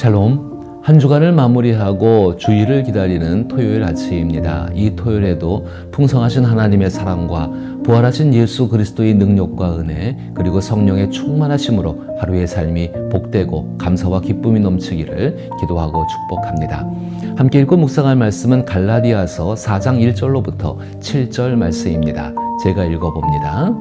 샬롬. 한 주간을 마무리하고 주일을 기다리는 토요일 아침입니다. 이 토요일에도 풍성하신 하나님의 사랑과 부활하신 예수 그리스도의 능력과 은혜 그리고 성령의 충만하심으로 하루의 삶이 복되고 감사와 기쁨이 넘치기를 기도하고 축복합니다. 함께 읽고 묵상할 말씀은 갈라디아서 4장 1절로부터 7절 말씀입니다. 제가 읽어봅니다.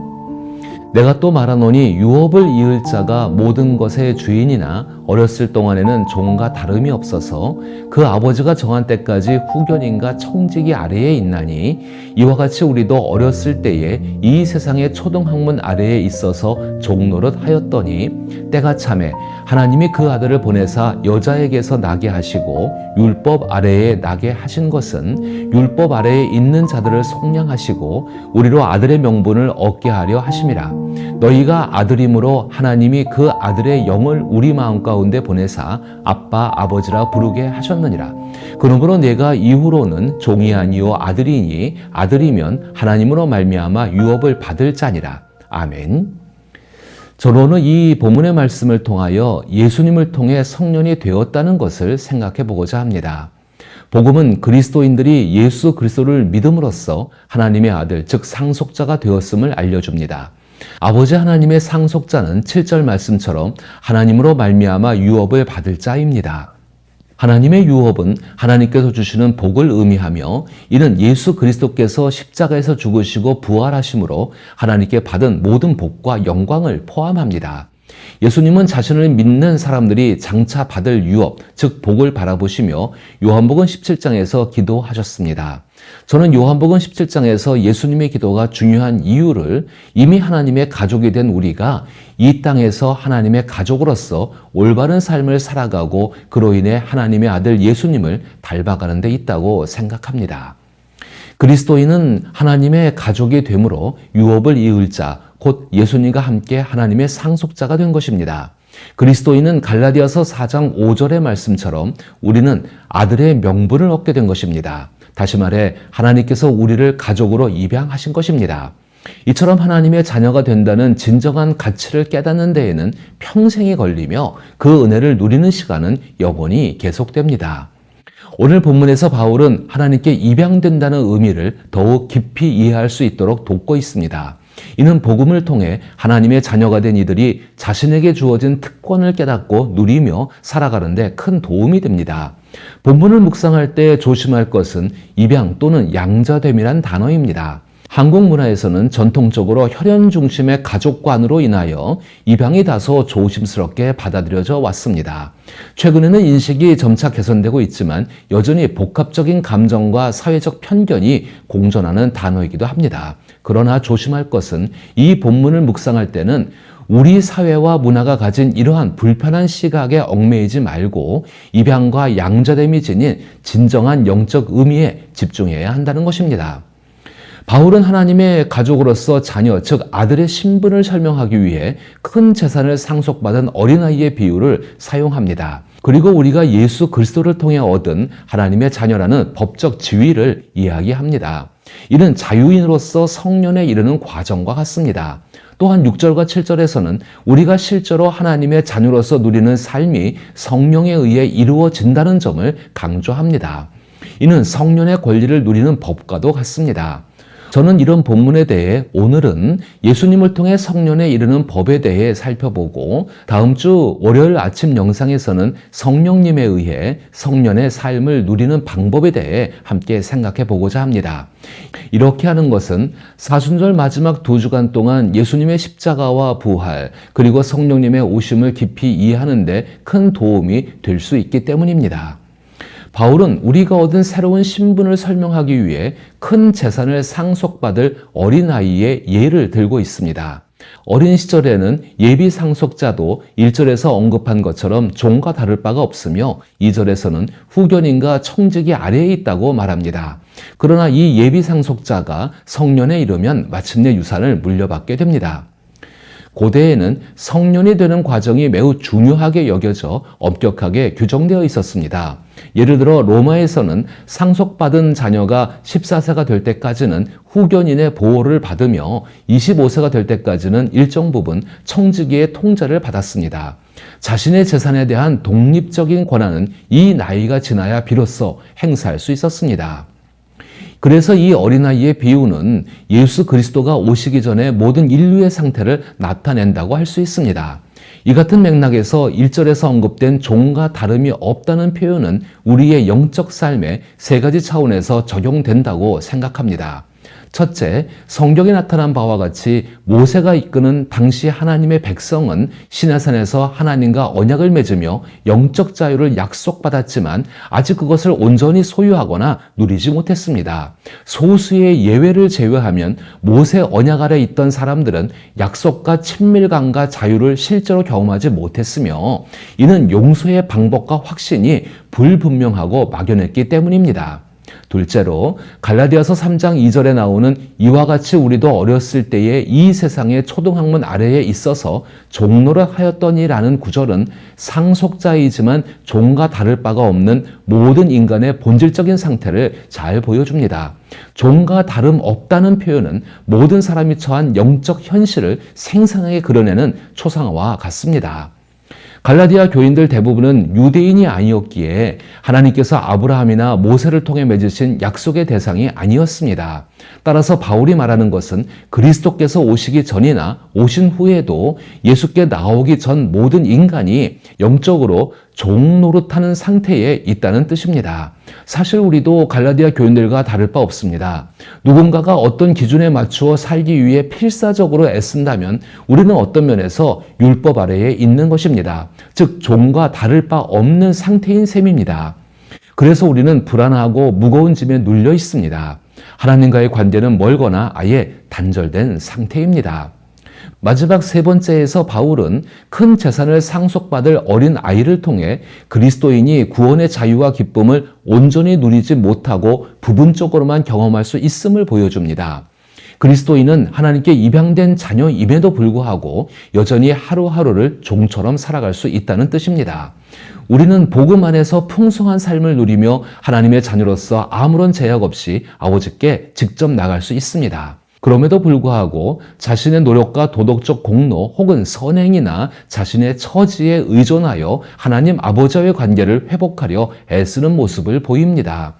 내가 또 말하노니 유업을 이을 자가 모든 것의 주인이나 어렸을 동안에는 종과 다름이 없어서 그 아버지가 정한 때까지 후견인과 청지기 아래에 있나니 이와 같이 우리도 어렸을 때에 이 세상의 초등학문 아래에 있어서 종노릇 하였더니 때가 차매 하나님이 그 아들을 보내사 여자에게서 나게 하시고 율법 아래에 나게 하신 것은 율법 아래에 있는 자들을 속량하시고 우리로 아들의 명분을 얻게 하려 하심이라. 너희가 아들임으로 하나님이 그 아들의 영을 우리 마음 가운데 보내사 아빠 아버지라 부르게 하셨느니라. 그러므로 내가 이후로는 종이 아니요 아들이니 아들이면 하나님으로 말미암아 유업을 받을 자니라. 아멘. 저로는 이 본문의 말씀을 통하여 예수님을 통해 성년이 되었다는 것을 생각해 보고자 합니다. 복음은 그리스도인들이 예수 그리스도를 믿음으로써 하나님의 아들, 즉 상속자가 되었음을 알려줍니다. 아버지 하나님의 상속자는 7절 말씀처럼 하나님으로 말미암아 유업을 받을 자입니다. 하나님의 유업은 하나님께서 주시는 복을 의미하며 이는 예수 그리스도께서 십자가에서 죽으시고 부활하심으로 하나님께 받은 모든 복과 영광을 포함합니다. 예수님은 자신을 믿는 사람들이 장차 받을 유업, 즉 복을 바라보시며 요한복음 17장에서 기도하셨습니다. 저는 요한복음 17장에서 예수님의 기도가 중요한 이유를 이미 하나님의 가족이 된 우리가 이 땅에서 하나님의 가족으로서 올바른 삶을 살아가고 그로 인해 하나님의 아들 예수님을 닮아가는 데 있다고 생각합니다. 그리스도인은 하나님의 가족이 되므로 유업을 이을 자, 곧 예수님과 함께 하나님의 상속자가 된 것입니다. 그리스도인은 갈라디아서 4장 5절의 말씀처럼 우리는 아들의 명분을 얻게 된 것입니다. 다시 말해 하나님께서 우리를 가족으로 입양하신 것입니다. 이처럼 하나님의 자녀가 된다는 진정한 가치를 깨닫는 데에는 평생이 걸리며 그 은혜를 누리는 시간은 영원히 계속됩니다. 오늘 본문에서 바울은 하나님께 입양된다는 의미를 더욱 깊이 이해할 수 있도록 돕고 있습니다. 이는 복음을 통해 하나님의 자녀가 된 이들이 자신에게 주어진 특권을 깨닫고 누리며 살아가는데 큰 도움이 됩니다. 본문을 묵상할 때 조심할 것은 입양 또는 양자됨이란 단어입니다. 한국 문화에서는 전통적으로 혈연 중심의 가족관으로 인하여 입양이 다소 조심스럽게 받아들여져 왔습니다. 최근에는 인식이 점차 개선되고 있지만 여전히 복합적인 감정과 사회적 편견이 공존하는 단어이기도 합니다. 그러나 조심할 것은 이 본문을 묵상할 때는 우리 사회와 문화가 가진 이러한 불편한 시각에 얽매이지 말고 입양과 양자됨이 지닌 진정한 영적 의미에 집중해야 한다는 것입니다. 바울은 하나님의 가족으로서 자녀, 즉 아들의 신분을 설명하기 위해 큰 재산을 상속받은 어린아이의 비유를 사용합니다. 그리고 우리가 예수 그리스도를 통해 얻은 하나님의 자녀라는 법적 지위를 이야기합니다. 이는 자유인으로서 성년에 이르는 과정과 같습니다. 또한 6절과 7절에서는 우리가 실제로 하나님의 자녀로서 누리는 삶이 성령에 의해 이루어진다는 점을 강조합니다. 이는 성년의 권리를 누리는 법과도 같습니다. 저는 이런 본문에 대해 오늘은 예수님을 통해 성년에 이르는 법에 대해 살펴보고 다음 주 월요일 아침 영상에서는 성령님에 의해 성년의 삶을 누리는 방법에 대해 함께 생각해 보고자 합니다. 이렇게 하는 것은 사순절 마지막 2주간 동안 예수님의 십자가와 부활 그리고 성령님의 오심을 깊이 이해하는 데 큰 도움이 될 수 있기 때문입니다. 바울은 우리가 얻은 새로운 신분을 설명하기 위해 큰 재산을 상속받을 어린아이의 예를 들고 있습니다. 어린 시절에는 예비 상속자도 1절에서 언급한 것처럼 종과 다를 바가 없으며 2절에서는 후견인과 청지기 아래에 있다고 말합니다. 그러나 이 예비 상속자가 성년에 이르면 마침내 유산을 물려받게 됩니다. 고대에는 성년이 되는 과정이 매우 중요하게 여겨져 엄격하게 규정되어 있었습니다. 예를 들어 로마에서는 상속받은 자녀가 14세가 될 때까지는 후견인의 보호를 받으며 25세가 될 때까지는 일정 부분 청지기의 통제를 받았습니다. 자신의 재산에 대한 독립적인 권한은 이 나이가 지나야 비로소 행사할 수 있었습니다. 그래서 이 어린아이의 비유는 예수 그리스도가 오시기 전에 모든 인류의 상태를 나타낸다고 할 수 있습니다. 이 같은 맥락에서 1절에서 언급된 종과 다름이 없다는 표현은 우리의 영적 삶에 세 가지 차원에서 적용된다고 생각합니다. 첫째, 성경에 나타난 바와 같이 모세가 이끄는 당시 하나님의 백성은 시내산에서 하나님과 언약을 맺으며 영적 자유를 약속받았지만 아직 그것을 온전히 소유하거나 누리지 못했습니다. 소수의 예외를 제외하면 모세 언약 아래 있던 사람들은 약속과 친밀감과 자유를 실제로 경험하지 못했으며 이는 용서의 방법과 확신이 불분명하고 막연했기 때문입니다. 둘째로 갈라디아서 3장 2절에 나오는 이와 같이 우리도 어렸을 때에 이 세상의 초등학문 아래에 있어서 종노릇 하였더니라는 구절은 상속자이지만 종과 다를 바가 없는 모든 인간의 본질적인 상태를 잘 보여줍니다. 종과 다름 없다는 표현은 모든 사람이 처한 영적 현실을 생생하게 그려내는 초상화와 같습니다. 갈라디아 교인들 대부분은 유대인이 아니었기에 하나님께서 아브라함이나 모세를 통해 맺으신 약속의 대상이 아니었습니다. 따라서 바울이 말하는 것은 그리스도께서 오시기 전이나 오신 후에도 예수께 나오기 전 모든 인간이 영적으로 종 노릇하는 상태에 있다는 뜻입니다. 사실 우리도 갈라디아 교인들과 다를 바 없습니다. 누군가가 어떤 기준에 맞추어 살기 위해 필사적으로 애쓴다면 우리는 어떤 면에서 율법 아래에 있는 것입니다. 즉 종과 다를 바 없는 상태인 셈입니다. 그래서 우리는 불안하고 무거운 짐에 눌려 있습니다. 하나님과의 관계는 멀거나 아예 단절된 상태입니다. 마지막 세 번째에서 바울은 큰 재산을 상속받을 어린 아이를 통해 그리스도인이 구원의 자유와 기쁨을 온전히 누리지 못하고 부분적으로만 경험할 수 있음을 보여줍니다. 그리스도인은 하나님께 입양된 자녀임에도 불구하고 여전히 하루하루를 종처럼 살아갈 수 있다는 뜻입니다. 우리는 복음 안에서 풍성한 삶을 누리며 하나님의 자녀로서 아무런 제약 없이 아버지께 직접 나갈 수 있습니다. 그럼에도 불구하고 자신의 노력과 도덕적 공로 혹은 선행이나 자신의 처지에 의존하여 하나님 아버지와의 관계를 회복하려 애쓰는 모습을 보입니다.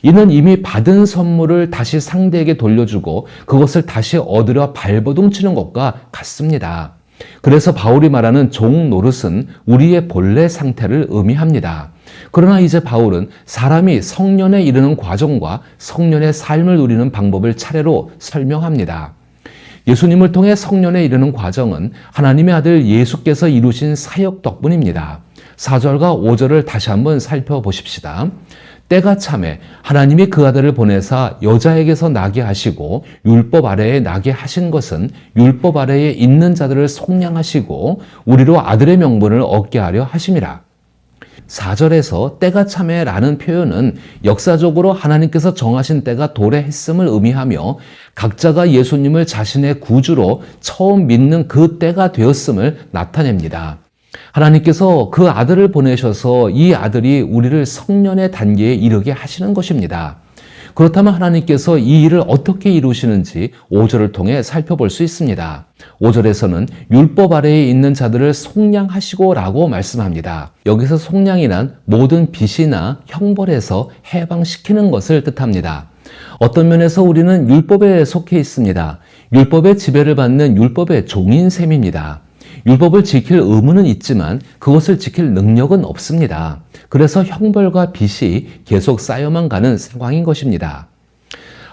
이는 이미 받은 선물을 다시 상대에게 돌려주고 그것을 다시 얻으려 발버둥 치는 것과 같습니다. 그래서 바울이 말하는 종 노릇은 우리의 본래 상태를 의미합니다. 그러나 이제 바울은 사람이 성년에 이르는 과정과 성년의 삶을 누리는 방법을 차례로 설명합니다. 예수님을 통해 성년에 이르는 과정은 하나님의 아들 예수께서 이루신 사역 덕분입니다. 4절과 5절을 다시 한번 살펴보십시다. 때가 참에 하나님이 그 아들을 보내사 여자에게서 나게 하시고 율법 아래에 나게 하신 것은 율법 아래에 있는 자들을 속량하시고 우리로 아들의 명분을 얻게 하려 하심이라. 4절에서 때가 참에라는 표현은 역사적으로 하나님께서 정하신 때가 도래했음을 의미하며 각자가 예수님을 자신의 구주로 처음 믿는 그 때가 되었음을 나타냅니다. 하나님께서 그 아들을 보내셔서 이 아들이 우리를 성년의 단계에 이르게 하시는 것입니다. 그렇다면 하나님께서 이 일을 어떻게 이루시는지 5절을 통해 살펴볼 수 있습니다. 5절에서는 율법 아래에 있는 자들을 속량하시고 라고 말씀합니다. 여기서 속량이란 모든 빚이나 형벌에서 해방시키는 것을 뜻합니다. 어떤 면에서 우리는 율법에 속해 있습니다. 율법의 지배를 받는 율법의 종인 셈입니다. 율법을 지킬 의무는 있지만 그것을 지킬 능력은 없습니다. 그래서 형벌과 빚이 계속 쌓여만 가는 상황인 것입니다.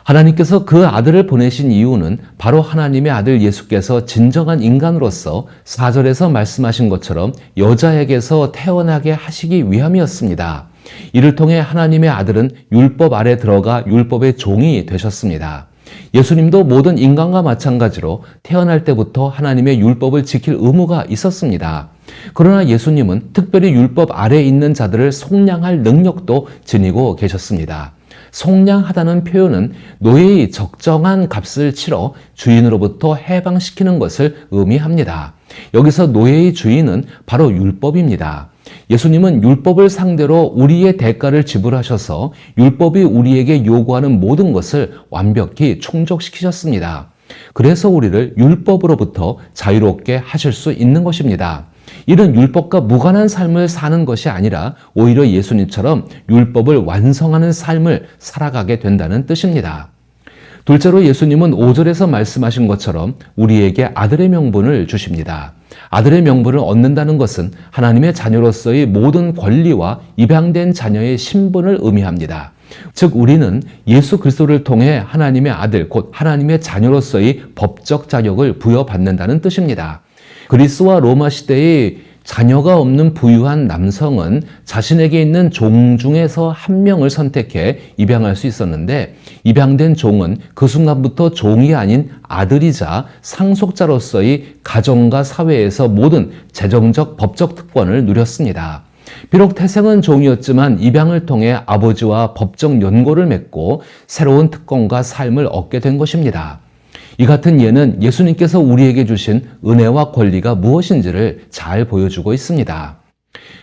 하나님께서 그 아들을 보내신 이유는 바로 하나님의 아들 예수께서 진정한 인간으로서 4절에서 말씀하신 것처럼 여자에게서 태어나게 하시기 위함이었습니다. 이를 통해 하나님의 아들은 율법 아래 들어가 율법의 종이 되셨습니다. 예수님도 모든 인간과 마찬가지로 태어날 때부터 하나님의 율법을 지킬 의무가 있었습니다. 그러나 예수님은 특별히 율법 아래에 있는 자들을 속량할 능력도 지니고 계셨습니다. 속량하다는 표현은 노예의 적정한 값을 치러 주인으로부터 해방시키는 것을 의미합니다. 여기서 노예의 주인은 바로 율법입니다. 예수님은 율법을 상대로 우리의 대가를 지불하셔서 율법이 우리에게 요구하는 모든 것을 완벽히 충족시키셨습니다. 그래서 우리를 율법으로부터 자유롭게 하실 수 있는 것입니다. 이는 율법과 무관한 삶을 사는 것이 아니라 오히려 예수님처럼 율법을 완성하는 삶을 살아가게 된다는 뜻입니다. 둘째로 예수님은 5절에서 말씀하신 것처럼 우리에게 아들의 명분을 주십니다. 아들의 명분을 얻는다는 것은 하나님의 자녀로서의 모든 권리와 입양된 자녀의 신분을 의미합니다. 즉 우리는 예수 그리스도를 통해 하나님의 아들, 곧 하나님의 자녀로서의 법적 자격을 부여받는다는 뜻입니다. 그리스와 로마 시대의 자녀가 없는 부유한 남성은 자신에게 있는 종 중에서 한 명을 선택해 입양할 수 있었는데, 입양된 종은 그 순간부터 종이 아닌 아들이자 상속자로서의 가정과 사회에서 모든 재정적, 법적 특권을 누렸습니다. 비록 태생은 종이었지만 입양을 통해 아버지와 법적 연고를 맺고 새로운 특권과 삶을 얻게 된 것입니다. 이 같은 예는 예수님께서 우리에게 주신 은혜와 권리가 무엇인지를 잘 보여주고 있습니다.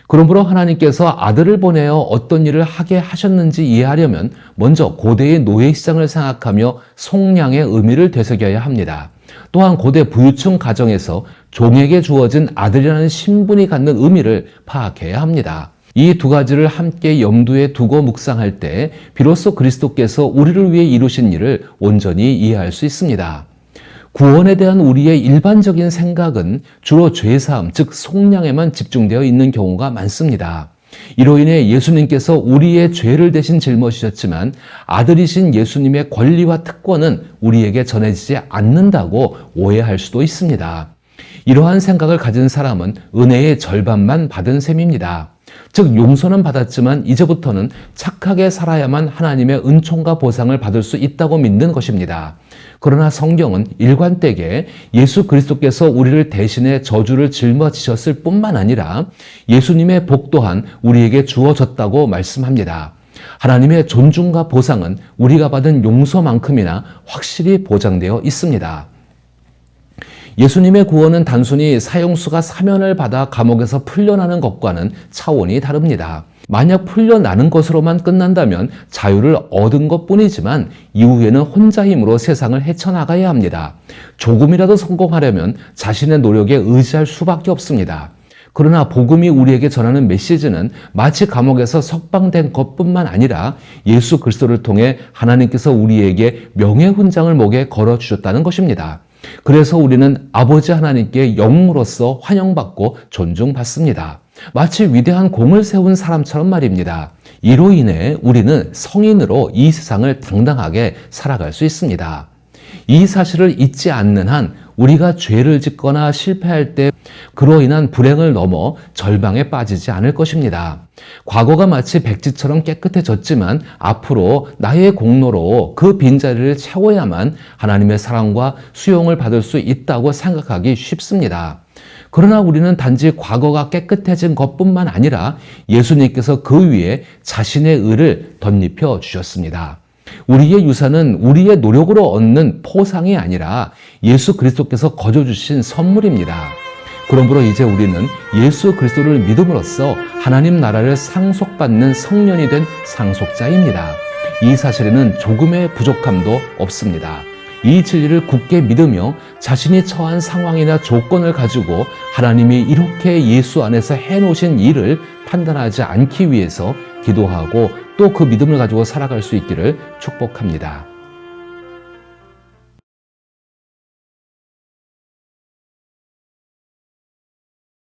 그러므로 하나님께서 아들을 보내어 어떤 일을 하게 하셨는지 이해하려면 먼저 고대의 노예시장을 생각하며 속량의 의미를 되새겨야 합니다. 또한 고대 부유층 가정에서 종에게 주어진 아들이라는 신분이 갖는 의미를 파악해야 합니다. 이 두 가지를 함께 염두에 두고 묵상할 때 비로소 그리스도께서 우리를 위해 이루신 일을 온전히 이해할 수 있습니다. 구원에 대한 우리의 일반적인 생각은 주로 죄사함, 즉 속량에만 집중되어 있는 경우가 많습니다. 이로 인해 예수님께서 우리의 죄를 대신 짊어지셨지만 아들이신 예수님의 권리와 특권은 우리에게 전해지지 않는다고 오해할 수도 있습니다. 이러한 생각을 가진 사람은 은혜의 절반만 받은 셈입니다. 즉 용서는 받았지만 이제부터는 착하게 살아야만 하나님의 은총과 보상을 받을 수 있다고 믿는 것입니다. 그러나 성경은 일관되게 예수 그리스도께서 우리를 대신해 저주를 짊어지셨을 뿐만 아니라 예수님의 복 또한 우리에게 주어졌다고 말씀합니다. 하나님의 존중과 보상은 우리가 받은 용서만큼이나 확실히 보장되어 있습니다. 예수님의 구원은 단순히 사형수가 사면을 받아 감옥에서 풀려나는 것과는 차원이 다릅니다. 만약 풀려나는 것으로만 끝난다면 자유를 얻은 것뿐이지만 이후에는 혼자 힘으로 세상을 헤쳐나가야 합니다. 조금이라도 성공하려면 자신의 노력에 의지할 수밖에 없습니다. 그러나 복음이 우리에게 전하는 메시지는 마치 감옥에서 석방된 것뿐만 아니라 예수 그리스도를 통해 하나님께서 우리에게 명예훈장을 목에 걸어주셨다는 것입니다. 그래서 우리는 아버지 하나님께 영웅으로서 환영받고 존중받습니다. 마치 위대한 공을 세운 사람처럼 말입니다. 이로 인해 우리는 성인으로 이 세상을 당당하게 살아갈 수 있습니다. 이 사실을 잊지 않는 한 우리가 죄를 짓거나 실패할 때 그로 인한 불행을 넘어 절망에 빠지지 않을 것입니다. 과거가 마치 백지처럼 깨끗해졌지만 앞으로 나의 공로로 그 빈자리를 채워야만 하나님의 사랑과 수용을 받을 수 있다고 생각하기 쉽습니다. 그러나 우리는 단지 과거가 깨끗해진 것뿐만 아니라 예수님께서 그 위에 자신의 의를 덧입혀 주셨습니다. 우리의 유산은 우리의 노력으로 얻는 포상이 아니라 예수 그리스도께서 거저주신 선물입니다. 그러므로 이제 우리는 예수 그리스도를 믿음으로써 하나님 나라를 상속받는 성년이 된 상속자입니다. 이 사실에는 조금의 부족함도 없습니다. 이 진리를 굳게 믿으며 자신이 처한 상황이나 조건을 가지고 하나님이 이렇게 예수 안에서 해놓으신 일을 판단하지 않기 위해서 기도하고 또 그 믿음을 가지고 살아갈 수 있기를 축복합니다.